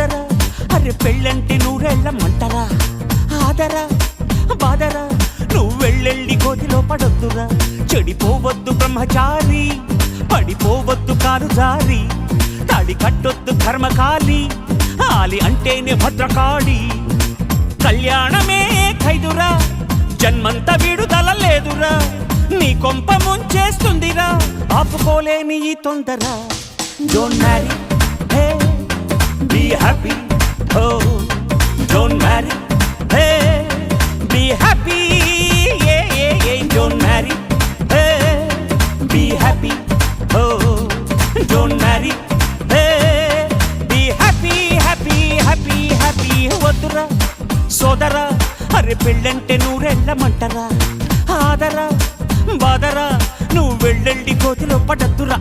ఆదరా అరే పెళ్ళంటే నూరెళ్ళమంటరా ఆదరా బాదరా నువ్వు వెళ్ళెళ్ళి కోతిలో పడొద్దురా చెడిపోవద్దు బ్రహ్మచారి పడిపోవద్దు కాలు జారి తాడి కట్టొద్దు కర్మకాలి ఆలి అంటేనే భద్రకాళి కళ్యాణమే ఖైదురా జన్మంత విడుదల లేదురా నీ కొంప ముంచేస్తుందిరా ఆపుకోలేని ఈ తొందర don't marry hey be happy oh don't marry hey be happy don't marry hey be happy oh don't marry hey be happy happy happy happy వద్దురా సోదరా అరే పెళ్ళంటే నూరెళ్ళమంటరా ఆదరా బాదరా నువ్వు వెళ్ళెళ్ళి కోతిలో పడద్దురా